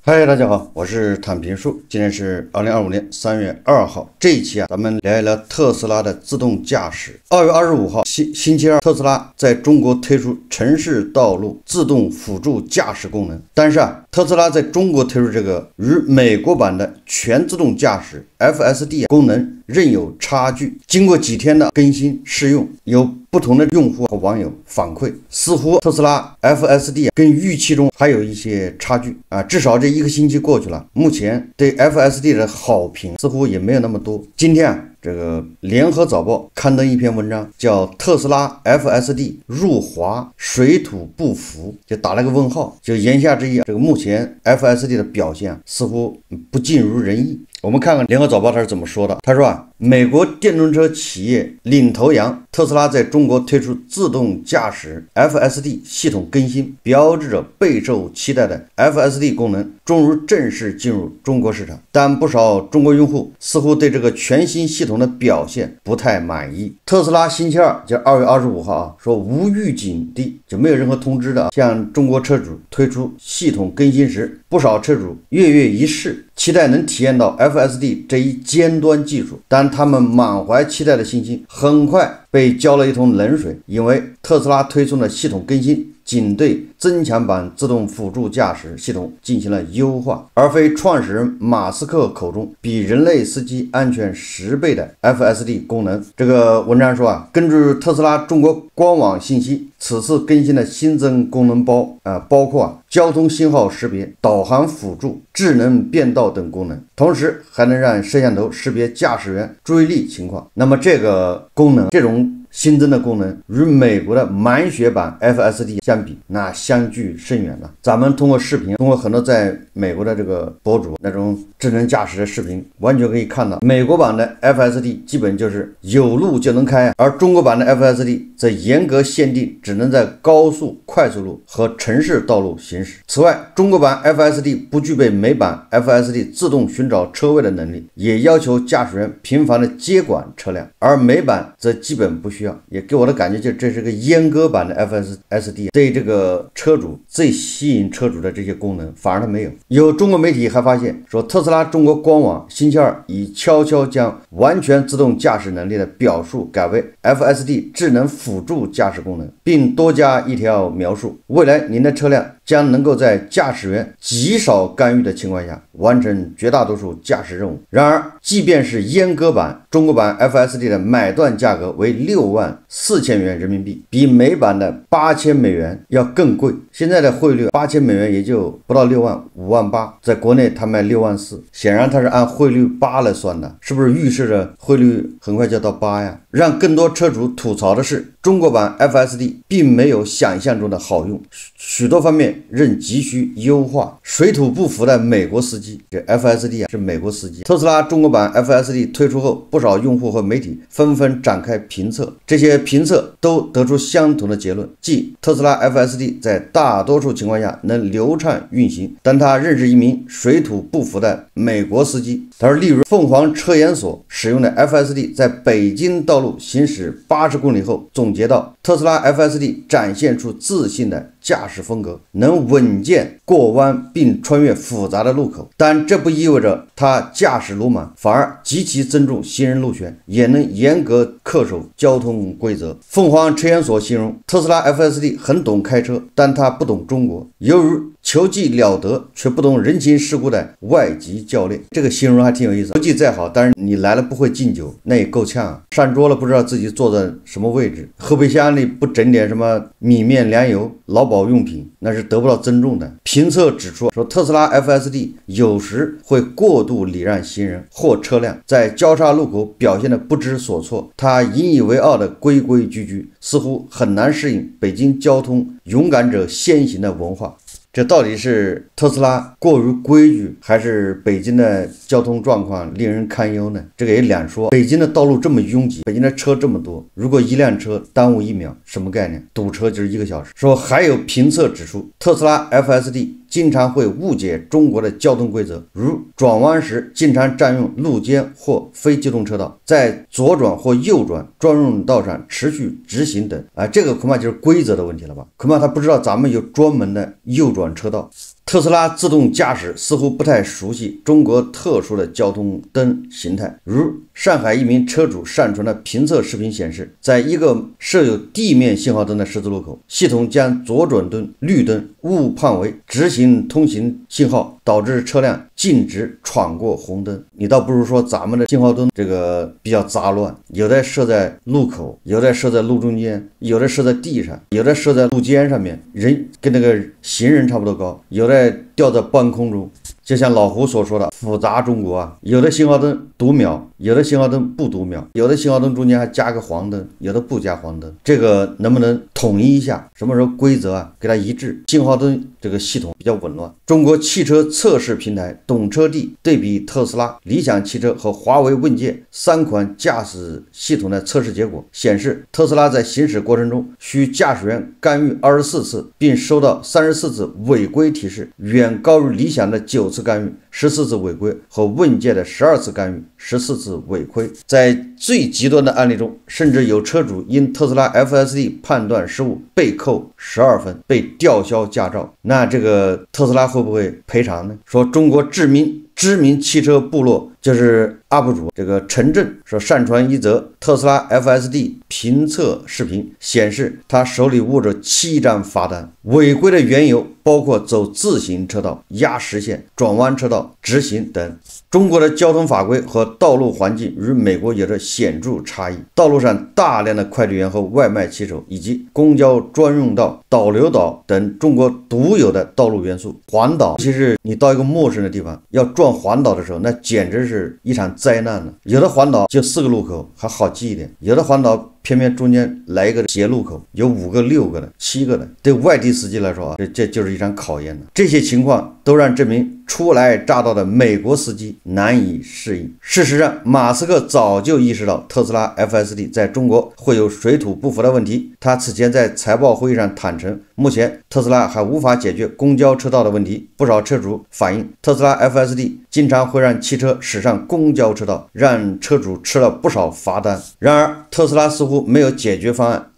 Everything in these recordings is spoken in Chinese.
嗨，大家好，我是坦平树。今天是2025年3月2号。这一期咱们聊一聊特斯拉的自动驾驶。2月25号，星期二，特斯拉在中国推出城市道路自动辅助驾驶功能。但是特斯拉在中国推出这个与美国版的全自动驾驶 FSD 功能仍有差距。经过几天的更新试用，有不同的用户和网友反馈，似乎特斯拉 FSD 跟预期中还有一些差距至少这1个星期过去了，目前对 FSD 的好评似乎也没有那么多。今天这个联合早报刊登一篇文章，叫特斯拉 FSD 入华水土不服，就打了个问号，就言下之意这个目前 FSD 的表现似乎不尽如人意。我们看看联合早报它是怎么说的。他说美国电动车企业领头羊特斯拉在中国推出自动驾驶 FSD 系统更新，标志着备受期待的 FSD 功能终于正式进入中国市场。但不少中国用户似乎对这个全新系统的表现不太满意。特斯拉星期二就2月25号说无预警地，就没有任何通知的向中国车主推出系统更新时，不少车主跃跃一试，期待能体验到 FSD 这一尖端技术，但他们满怀期待的心情很快被浇了一桶冷水，因为特斯拉推出的系统更新仅对增强版自动辅助驾驶系统进行了优化，而非创始人马斯克口中比人类司机安全10倍的 FSD 功能。这个文章说根据特斯拉中国官网信息，此次更新的新增功能包括交通信号识别、导航辅助、智能变道等功能，同时还能让摄像头识别驾驶员注意力情况。那么这个功能，这种新增的功能与美国的满血版 FSD 相比，那相距甚远了。咱们通过视频，通过很多在美国的这个博主那种智能驾驶的视频，完全可以看到美国版的 FSD 基本就是有路就能开，而中国版的 FSD 则严格限定只能在高速快速路和城市道路行驶。此外，中国版 FSD 不具备美版 FSD 自动寻找车位的能力，也要求驾驶员频繁的接管车辆，而美版则基本不需要。也给我的感觉就这是个阉割版的 FSD， 对这个车主最吸引车主的这些功能反而它没有。有中国媒体还发现说，特斯拉中国官网星期二已悄悄将完全自动驾驶能力的表述改为 FSD 智能辅助驾驶功能，并多加一条描述：未来您的车辆将能够在驾驶员极少干预的情况下完成绝大多数驾驶任务。然而，即便是阉割版，中国版 FSD 的买断价格为64000元人民币，比美版的8000美元要更贵。现在的汇率8000美元也就不到6万，5万8，在国内它卖6万4，显然它是按汇率8来算的，是不是预示着汇率很快就要到8呀？让更多车主吐槽的是，中国版 FSD 并没有想象中的好用，许多方面仍急需优化。水土不服的美国司机，这 FSD 是美国司机。特斯拉中国版 FSD 推出后，不少用户和媒体纷纷展开评测，这些评测都得出相同的结论，即特斯拉 FSD 在大多数情况下能流畅运行，但他认识一名水土不服的美国司机，他说，例如凤凰车研所使用的 FSD 在北京道路行驶80公里后，总结到特斯拉 FSD 展现出自信的驾驶风格，能稳健过弯并穿越复杂的路口，但这不意味着他驾驶鲁莽，反而极其尊重行人路权，也能严格恪守交通规则。凤凰车研所形容特斯拉 FSD 很懂开车，但他不懂中国，犹如球技了得却不懂人情世故的外籍教练。这个形容还挺有意思。球技再好，但是你来了不会敬酒，那也够呛上桌了不知道自己坐在什么位置，后备箱里不整点什么米面粮油劳保用品，那是得不到尊重的。评测指出说，特斯拉 FSD 有时会过度礼让行人或车辆，在交叉路口表现得不知所措，他引以为傲的规规矩矩，似乎很难适应北京交通勇敢者先行的文化。这到底是特斯拉过于规矩，还是北京的交通状况令人堪忧呢？这个也两说。北京的道路这么拥挤，北京的车这么多，如果一辆车耽误1秒，什么概念？堵车就是1个小时。说还有评测指出，特斯拉 FSD 经常会误解中国的交通规则，如转弯时经常占用路肩或非机动车道，在左转或右转专用道上持续直行等。这个恐怕就是规则的问题了吧？恐怕他不知道咱们有专门的右转车道。特斯拉自动驾驶似乎不太熟悉中国特殊的交通灯形态，如上海一名车主上传的评测视频显示，在一个设有地面信号灯的十字路口，系统将左转灯、绿灯误判为直行通行信号，导致车辆禁止闯过红灯。你倒不如说咱们的信号灯这个比较杂乱，有的设在路口，有的设在路中间，有的设在地上，有的设在路肩上面，人跟那个行人差不多高，有的吊在半空中。就像老胡所说的复杂中国啊，有的信号灯读秒，有的信号灯不读秒，有的信号灯中间还加个黄灯，有的不加黄灯。这个能不能统一一下？什么时候规则啊给它一致？信号灯这个系统比较紊乱。中国汽车测试平台懂车帝对比特斯拉、理想汽车和华为问界3款驾驶系统的测试结果显示，特斯拉在行驶过程中需驾驶员干预24次，并收到34次违规提示，远高于理想的9次干预、14次违规和问界的12次干预、14次违规。在最极端的案例中，甚至有车主因特斯拉 FSD 判断失误被扣12分，被吊销驾照。那这个特斯拉会不会赔偿呢？说中国知名汽车部落就是 UP 主这个陈震说，上传一则特斯拉 FSD 评测视频，显示他手里握着7张罚单，违规的缘由包括走自行车道、压实线、转弯车道、直行等。中国的交通法规和道路环境与美国有着显著差异，道路上大量的快递员和外卖骑手，以及公交专用道、导流岛等中国独有的道路元素。环岛，其实你到一个陌生的地方要转环岛的时候，那简直是一场灾难了。有的环岛就4个路口还好记一点，有的环岛偏偏中间来一个斜路口，有5个、6个的、7个的。对外地司机来说啊，这就是一场考验了。这些情况都让这名初来乍到的美国司机难以适应。事实上，马斯克早就意识到特斯拉 FSD 在中国会有水土不服的问题。他此前在财报会议上坦诚，目前特斯拉还无法解决公交车道的问题。不少车主反映，特斯拉 FSD 经常会让汽车驶上公交车道，让车主吃了不少罚单。然而，特斯拉似乎没有解决方案。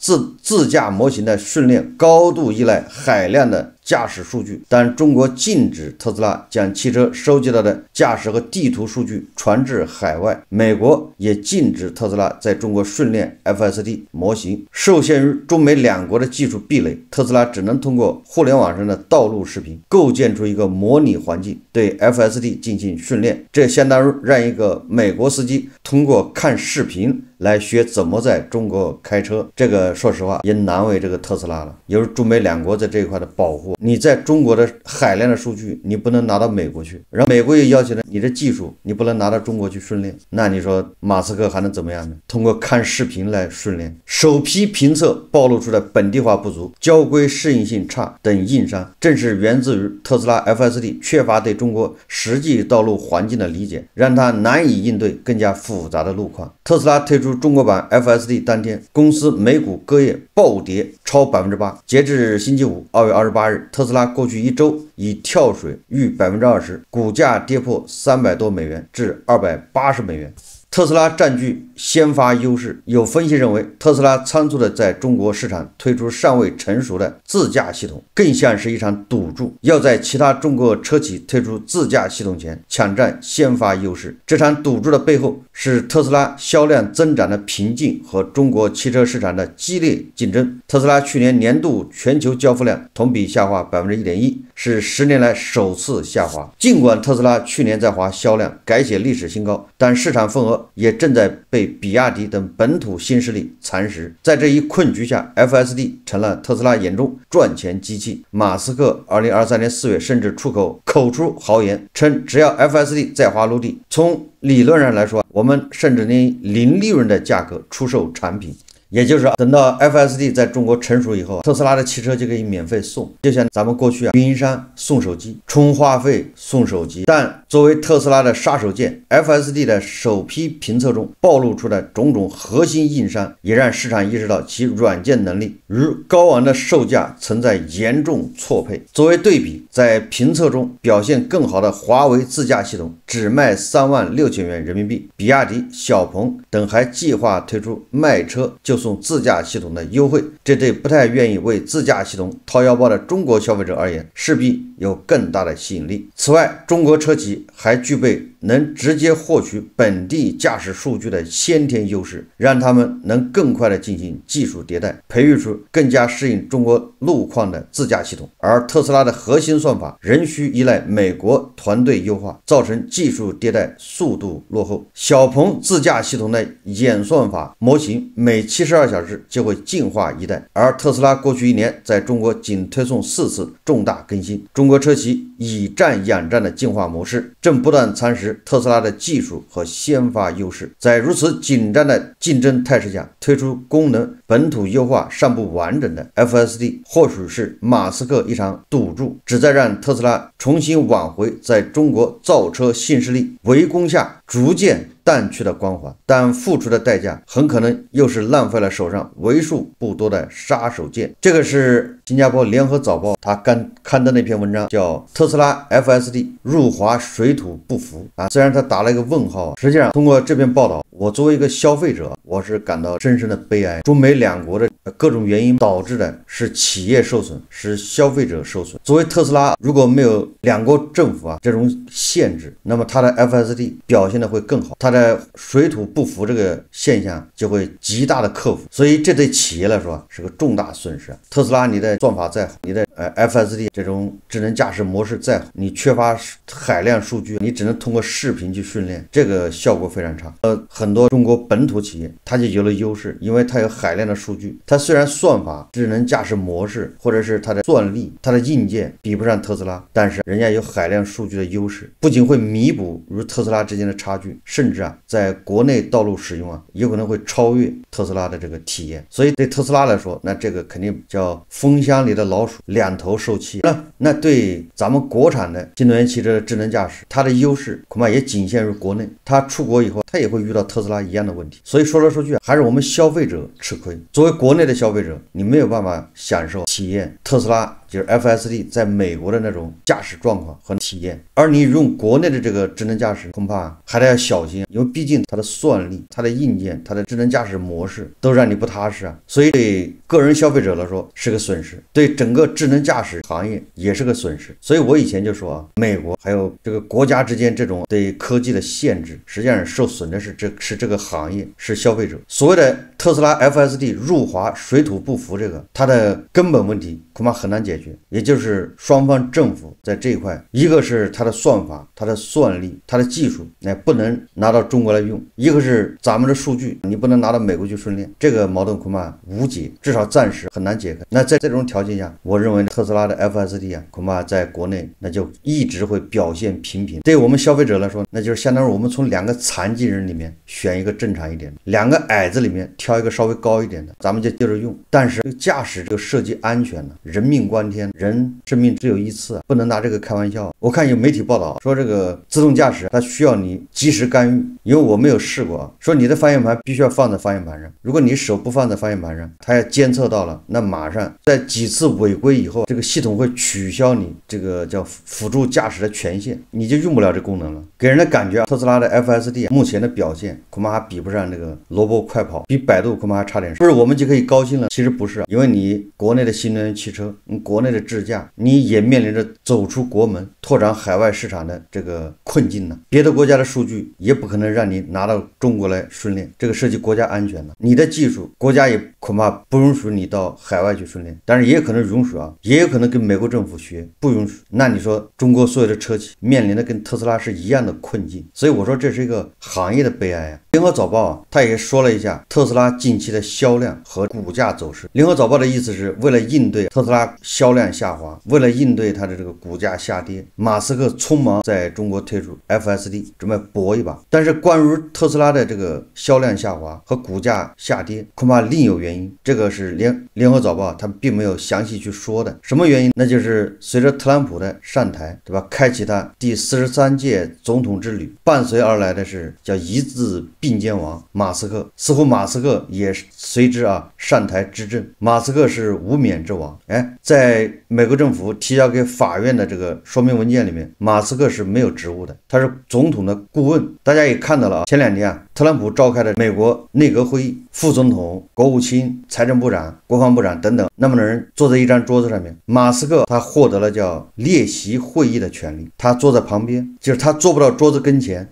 自驾模型的训练高度依赖海量的驾驶数据，但中国禁止特斯拉将汽车收集到的驾驶和地图数据传至海外。美国也禁止特斯拉在中国训练 FSD 模型。受限于中美两国的技术壁垒，特斯拉只能通过互联网上的道路视频构建出一个模拟环境，对 FSD 进行训练。这相当于让一个美国司机通过看视频来学怎么在中国开车。这个说实话也难为这个特斯拉了。由于中美两国在这一块的保护，你在中国的海量的数据你不能拿到美国去，然后美国也要求呢，你的技术你不能拿到中国去训练。那你说马斯克还能怎么样呢？通过看视频来训练。首批评测暴露出的本地化不足、交规适应性差等硬伤，正是源自于特斯拉 FSD 缺乏对中国实际道路环境的理解，让它难以应对更加复杂的路况。特斯拉推出中国版 FSD 当天，公司每股隔夜暴跌超 8%。 截至星期五2月28日，特斯拉过去一周已跳水逾 20%， 股价跌破300多美元至280美元。特斯拉占据先发优势，有分析认为，特斯拉仓促的在中国市场推出尚未成熟的自驾系统，更像是一场赌注，要在其他中国车企推出自驾系统前抢占先发优势。这场赌注的背后是特斯拉销量增长的瓶颈和中国汽车市场的激烈竞争。特斯拉去年年度全球交付量同比下滑 1.1%， 是10年来首次下滑。尽管特斯拉去年在华销量改写历史新高，但市场份额也正在被比亚迪等本土新势力蚕食。在这一困局下， FSD 成了特斯拉眼中赚钱机器。马斯克2023年4月甚至口出豪言，称只要 FSD 在华落地，从理论上来说，我们甚至能以零利润的价格出售产品。也就是等到 FSD 在中国成熟以后，特斯拉的汽车就可以免费送，就像咱们过去运营商送手机，充话费送手机。但作为特斯拉的杀手锏， FSD 的首批评测中暴露出的种种核心硬伤，也让市场意识到其软件能力与高昂的售价存在严重错配。作为对比，在评测中表现更好的华为自驾系统只卖36000元人民币，比亚迪、小鹏等还计划推出卖车就送自驾系统的优惠，这对不太愿意为自驾系统掏腰包的中国消费者而言，势必有更大的吸引力。此外，中国车企还具备能直接获取本地驾驶数据的先天优势，让他们能更快地进行技术迭代，培育出更加适应中国路况的自驾系统。而特斯拉的核心算法仍需依赖美国团队优化，造成技术迭代速度落后。小鹏自驾系统的演算法模型每72小时就会进化一代，而特斯拉过去1年在中国仅推送4次重大更新。中国车企以战养战的进化模式正不断蚕食特斯拉的技术和先发优势。在如此紧张的竞争态势下，推出功能本土优化尚不完整的 FSD， 或许是马斯克一场赌注，旨在让特斯拉重新挽回在中国造车新势力围攻下逐渐淡去的光环，但付出的代价很可能又是浪费了手上为数不多的杀手锏。这个是新加坡联合早报他刊登那篇文章，叫特斯拉 FSD 入华水土不服啊。虽然他打了一个问号，实际上通过这篇报道，我作为一个消费者，我是感到深深的悲哀。中美两国的各种原因导致的是企业受损，是消费者受损。作为特斯拉，如果没有两国政府这种限制，那么它的 FSD 表现的会更好，它的水土不服这个现象就会极大的克服。所以这对企业来说是个重大损失。特斯拉你的算法再好，你的FSD 这种智能驾驶模式再好，你缺乏海量数据，你只能通过视频去训练，这个效果非常差。很多中国本土企业它就有了优势，因为它有海量的数据。它虽然算法、智能驾驶模式或者是它的算力、它的硬件比不上特斯拉，但是人家有海量数据的优势，不仅会弥补与特斯拉之间的差距，甚至在国内道路使用有可能会超越特斯拉的这个体验。所以对特斯拉来说，那这个肯定叫风箱里的老鼠两头受气。那对咱们国产的新能源汽车的智能驾驶，它的优势恐怕也仅限于国内，它出国以后它也会遇到特斯拉一样的问题。所以说来说去还是我们消费者吃亏。作为国内的消费者，你没有办法享受体验特斯拉就是 FSD 在美国的那种驾驶状况和体验，而你用国内的这个智能驾驶恐怕还得要小心，因为毕竟它的算力、它的硬件、它的智能驾驶模式都让你不踏实所以对个人消费者来说是个损失，对整个智能驾驶行业也是个损失。所以我以前就说美国还有这个国家之间这种对科技的限制，实际上受损的是这个行业，是消费者。所谓的特斯拉 FSD 入华水土不服，这个它的根本问题恐怕很难解决，也就是双方政府在这一块，一个是它的算法、它的算力、它的技术不能拿到中国来用，一个是咱们的数据你不能拿到美国去训练，这个矛盾恐怕无解，至少暂时很难解开。那在这种条件下，我认为特斯拉的 FSD 恐怕在国内那就一直会表现平平。对我们消费者来说，那就是相当于我们从2个残疾人里面选一个正常一点的，2个矮子里面挑一个稍微高一点的，咱们就接着用。但是驾驶就涉及安全了，人命关天，人生命只有一次，不能拿这个开玩笑。我看有媒体报道说这个自动驾驶它需要你及时干预，因为我没有试过说你的方向盘必须要放在方向盘上，如果你手不放在方向盘上，它要监测到了，那马上在几次违规以后，这个系统会取消你这个叫辅助驾驶的权限，你就用不了这功能了。给人的感觉特斯拉的 FSD 目前的表现恐怕还比不上那个萝卜快跑，比百度恐怕还差点。不是我们就可以高兴了？其实不是，因为你国内的新能源汽车，国内的智驾，你也面临着走出国门、拓展海外市场的这个困境呢。别的国家的数据也不可能让你拿到中国来训练，这个涉及国家安全了。你的技术，国家也恐怕不允许你到海外去训练，但是也有可能允许也有可能跟美国政府学，不允许。那你说中国所有的车企面临的跟特斯拉是一样的困境，所以我说这是一个行业的悲哀联合早报他也说了一下特斯拉近期的销量和股价走势。联合早报的意思是为了应对特斯拉销量下滑，为了应对它的这个股价下跌，马斯克匆忙在中国推出 FSD 准备搏一把。但是关于特斯拉的这个销量下滑和股价下跌恐怕另有原因，这个是联合早报他并没有详细去说的。什么原因？那就是随着特朗普的上台，对吧，开启他第43届总统之旅，伴随而来的是叫一字并肩王马斯克，似乎马斯克也随之上台执政。马斯克是无冕之王。在美国政府提交给法院的这个说明文件里面，马斯克是没有职务的，他是总统的顾问。大家也看到了啊，前2天啊，特朗普召开的美国内阁会议，副总统、国务卿、财政部长、国防部长等等那么多人坐在一张桌子上面，马斯克他获得了叫列席会议的权利，他坐在旁边，就是他坐不到桌子跟前，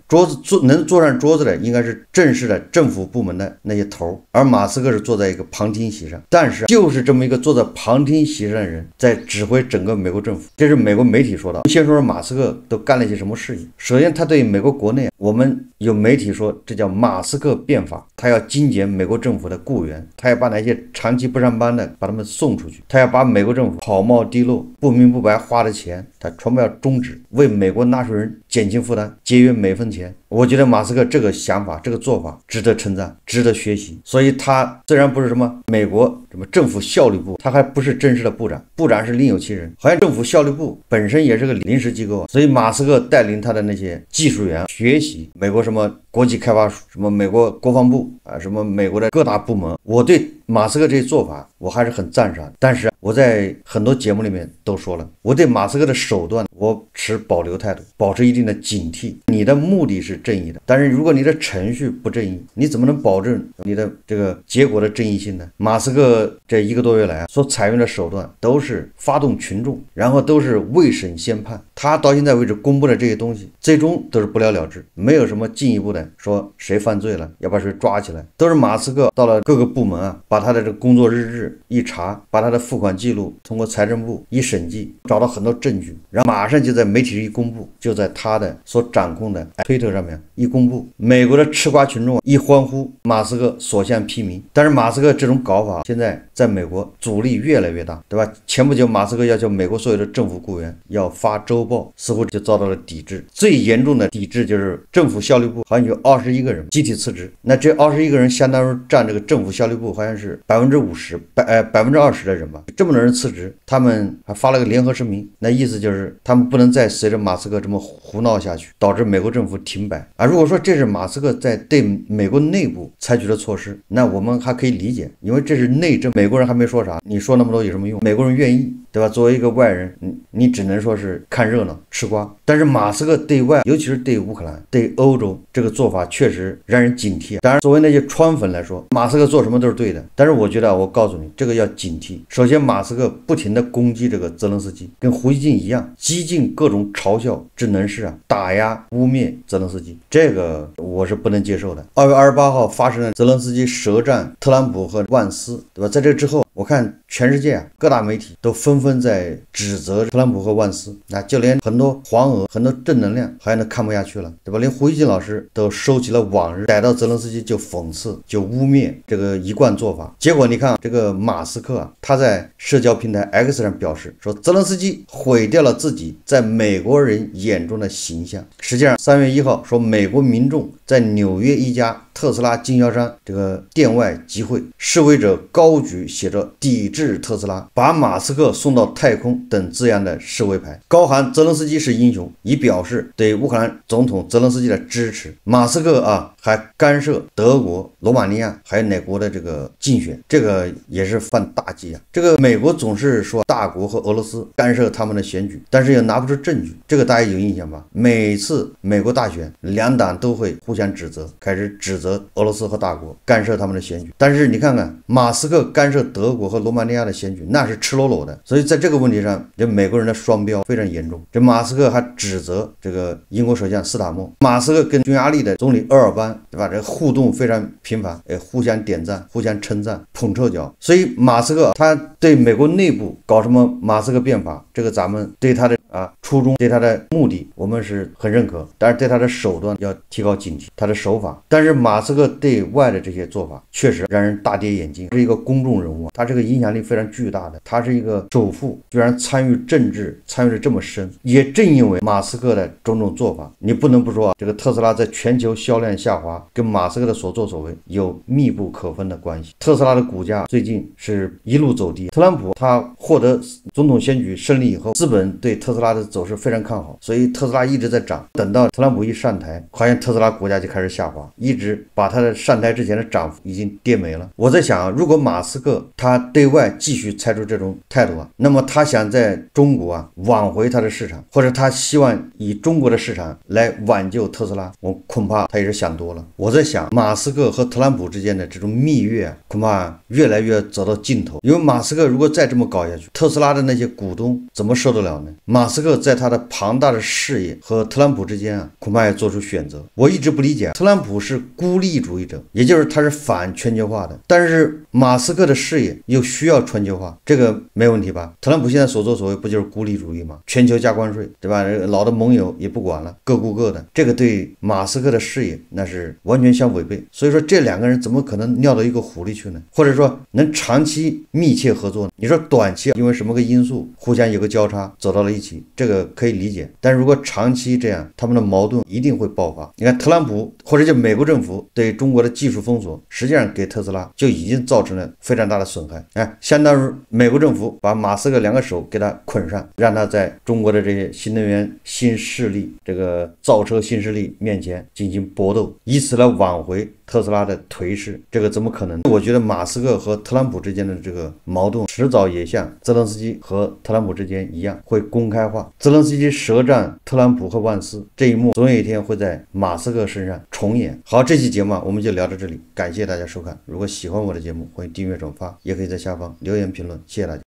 能坐上桌子的应该是正式的政府部门的那些头，而马斯克是坐在一个旁听席上。但是就是这么一个坐在旁听席上的人在指挥整个美国政府，这是美国媒体说的。先说说马斯克都干了一些什么事情。首先他对美国国内，我们有媒体说这叫马斯克变法，他要精简美国政府的雇员，他要把那些长期不上班的把他们送出去，他要把美国政府跑冒滴漏不明不白花的钱他全部要终止，为美国纳税人减轻负担，节约每分钱。我觉得马斯克这个想法这个做法值得称赞，值得学习。所以他虽然不是什么美国什么政府效率部，他还不是正式的部长，部长是另有其人，好像政府效率部本身也是个临时机构。所以马斯克带领他的那些技术员学习美国什么国际开发署，什么美国国防部啊，什么美国的各大部门。我对马斯克这些做法我还是很赞赏，但是我在很多节目里面都说了，我对马斯克的手段我持保留态度，保持一定的警惕。你的目的是正义的，但是如果你的程序不正义，你怎么能保证你的这个结果的正义性呢？马斯克这1个多月来所采用的手段都是发动群众，然后都是未审先判。他到现在为止公布的这些东西最终都是不了了之，没有什么进一步的说谁犯罪了要把谁抓起来，都是马斯克到了各个部门啊，把他的这个工作日志一查，把他的付款记录通过财政部一审计，找到很多证据，然后马上就在媒体一公布，就在他的所掌控的推特上面一公布，美国的吃瓜群众一欢呼，马斯克所向披靡。但是马斯克这种搞法现在在美国阻力越来越大，对吧？前不久马斯克要求美国所有的政府雇员要发周报，似乎就遭到了抵制。最严重的抵制就是政府效率部好像有21个人集体辞职，那这21个人相当于占这个政府效率部好像是50%，20%的人吧。这么多人辞职，他们还发了个联合声明，那意思就是他们不能再随着马斯克这么胡闹下去，导致美国政府停摆啊。如果说这是马斯克在对美国内部采取的措施，那我们还可以理解，因为这是内政，美国人还没说啥，你说那么多有什么用？美国人愿意，对吧？作为一个外人，你只能说是看热闹吃瓜。但是马斯克对外，尤其是对乌克兰、对欧洲，这个做法确实让人警惕。当然作为那些川粉来说，马斯克做什么都是对的，但是我觉得我告诉你，这个要警惕。首先马斯克不停的攻击这个泽连斯基，跟胡锡进一样，激进各种嘲笑之能事啊，打压污蔑泽连斯基，这个我是不能接受的。2月28号发生了泽连斯基舌战特朗普和万斯，对吧？在这之后，我看全世界啊，各大媒体都纷纷在指责特朗普和万斯，那就连很多黄俄、很多正能量好像都看不下去了，对吧？连胡锡进老师都收起了往日逮到泽连斯基就讽刺、就污蔑这个一贯做法。结果你看这个马斯克啊，他在社交平台 X 上表示说，泽连斯基毁掉了自己在美国人眼中的形象。实际上3月1号说，美国民众在纽约一家特斯拉经销商这个店外集会，示威者高举写着抵制特斯拉、把马斯克送到太空等字样的示威牌，高喊泽连斯基是英雄，以表示对乌克兰总统泽连斯基的支持。马斯克啊还干涉德国、罗马尼亚还有哪国的这个竞选，这个也是犯大忌啊。这个美国总是说大国和俄罗斯干涉他们的选举，但是又拿不出证据，这个大家有印象吧？每次美国大选，两党都会互相指责，开始指责俄罗斯和大国干涉他们的选举。但是你看看马斯克干涉德国和罗马尼亚的选举，那是赤裸裸的。所以在这个问题上，这美国人的双标非常严重。这马斯克还指责这个英国首相斯塔默，马斯克跟匈牙利的总理鄂尔班，对吧？这互动非常频繁，互相点赞、互相称赞、捧臭脚。所以马斯克他对美国内部搞什么马斯克变法，这个咱们对他的初衷、对他的目的我们是很认可，但是对他的手段要提高警惕，他的手法。但是马斯克对外的这些做法确实让人大跌眼镜，是一个公众人物，他这个影响力非常巨大的，他是一个首富，居然参与政治参与的这么深。也正因为马斯克的种种做法，你不能不说这个特斯拉在全球销量下滑跟马斯克的所作所为有密不可分的关系。特斯拉的股价最近是一路走低，特朗普他获得总统选举胜利以后，资本对特斯拉的走势非常看好，所以特斯拉一直在涨，等到特朗普一上台，好像特斯拉股价就开始下滑，一直把他的上台之前的涨幅已经跌没了。我在想啊，如果马斯克他对外继续采取这种态度啊，那么他想在中国啊挽回他的市场，或者他希望以中国的市场来挽救特斯拉，我恐怕他也是想多了。我在想，马斯克和特朗普之间的这种蜜月啊，恐怕越来越走到尽头。因为马斯克如果再这么搞下去，特斯拉的那些股东怎么受得了呢？马斯克在他的庞大的事业和特朗普之间啊，恐怕要做出选择。我一直不理解，特朗普是孤立主义者，也就是他是反全球化的，但是马斯克的事业又需要全球化，这个没问题吧？特朗普现在所作所为不就是孤立主义吗？全球加关税，对吧？老的盟友也不管了，各顾各的，这个对马斯克的事业那是完全相违背。所以说这两个人怎么可能尿到一个壶里去呢？或者说能长期密切合作呢？你说短期因为什么个因素互相有个交叉走到了一起，这个可以理解，但如果长期这样，他们的矛盾一定会爆发。你看特朗普或者就美国政府对中国的技术封锁，实际上给特斯拉就已经造成了非常大的损害。相当于美国政府把马斯克两个手给他捆上，让他在中国的这些新能源新势力，这个造车新势力面前进行搏斗，以此来挽回特斯拉的颓势，这个怎么可能？我觉得马斯克和特朗普之间的这个矛盾，迟早也像泽连斯基和特朗普之间一样会公开化。泽连斯基舌战特朗普和万斯，这一幕总有一天会在马斯克身上重演。好，这期节目我们就聊到这里，感谢大家收看。如果喜欢我的节目，欢迎订阅转发，也可以在下方留言评论，谢谢大家。